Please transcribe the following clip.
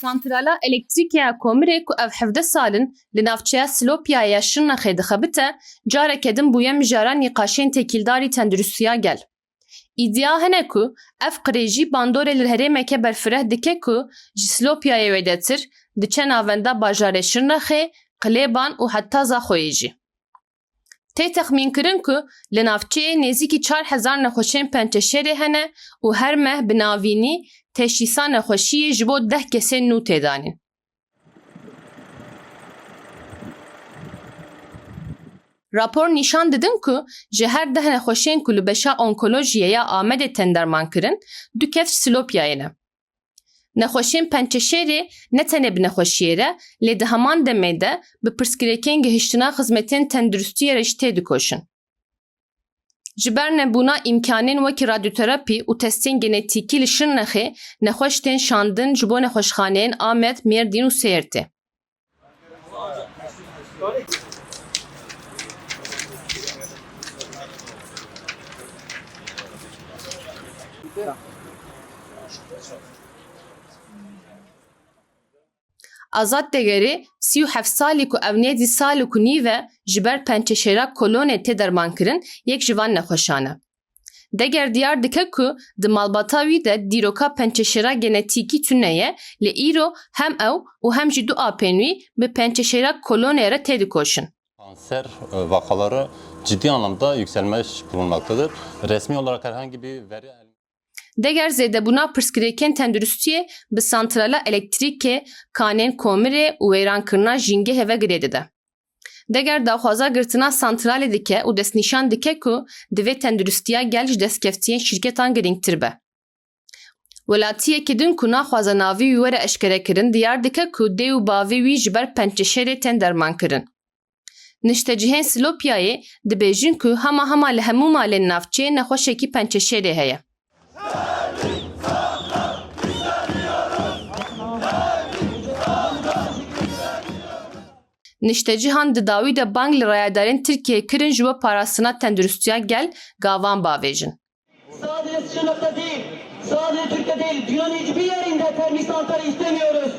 Santrala elektrîkeya Komirê ku ev 17 salin li navçeya Silopyayê Şirnexê dixebite, careke din bûye mijara nîqaşên têkildarî tendirustiya gel. İddia hene ku ev qirêjî bandorê li herêmeke berfireh dike ku ji Silopyayê wêdetir diçe navenda bajarê Şirnexê, Qilêban û heta Zaxoyê jî. Tê texmînkirin ku li navçeyê nêzîkî 4000 nexweşên pençeşerê hene û her meh bi navînî teşhîsa nexweşiyê ji bo 10 kesên nû tê danîn. Rapor nîşan didin ku ji her 10 nexweşên ku li beşa onkolojiyê ya Amedê tên dermankirin, 2 kes Silopyayê ne. Nexweşên pençeşerê ne tenê bi nexweşiyê re, lê di heman demê de bi pirsgirêkên gihîştina xizmetên tenduristiyê re jî tê dikoşin. Ji ber nebûna îmkanên wekî radyoterapî û testên genetîkî li Şirnexê, nexweş tên şandin ji bo nexweşxaneyên Amed, Mêrdîn û Sêrtê. Azad Degerî 37 salî ku ev nêzî salî ku nîv e ji ber pençeşera kolonê tê dermankirin, yek ji van nexweşan e. Deger diyar dike ku di malbata wî de dîroka pençeşera genetîkî tune ye, lê îro hem ew û hem jî du apên wî bi pençeşera kolonê re tê dikoşin. Kanser vakaları ciddi anlamda yükselmiş bulunmaktadır. Resmi olarak herhangi bir veri... Deger zêdebûna pirsgirêkên tenduristiyê bi santrala elektrîkê Kanên Komirê û wêrankirina jîngehê ve girê dide. Deger daxwaza girtina santralê dike û destnîşan dike ku divê tenduristiya gel ji destkeftiyên şîrketan girîngtir be. Welatiyekî din ku naxwaza navî wî were eşkerekirin, diyar dike ku dê û bavê wî ji ber pençeşerê tên dermankirin. Niştecihên Silopyayê dibêjin ku hema li hemû malên navçeyê nexweşekî pençeşerê heye. Niştecihan di dawî de bang li rayadarên Tirkiyeyê kirin ji bo parastina tenduristiya gel gavan bavêjin. Sadece Şırnak'ta değil, sadece Türkiye değil, dünyanın hiçbir yerinde termik santral istemiyoruz.